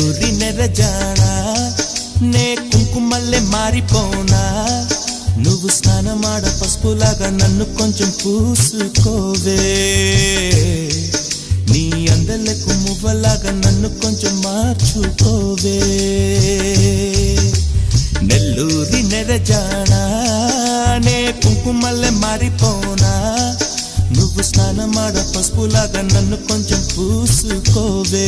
నెల్లూరి నెరజానా నే కుంకుమల్లె మారిపోనా నువ్వు స్నానమాడ పసుపులాగా నన్ను కొంచెం పూసుకోవే నీ అందలకు మువ్వలాగా నన్ను కొంచెం మార్చుకోవే నెల్లూరి నెరజానా నే కుంకుమల్లె మారిపోనా నువ్వు స్నానమాడ పసుపులాగా నన్ను కొంచెం పూసుకోవే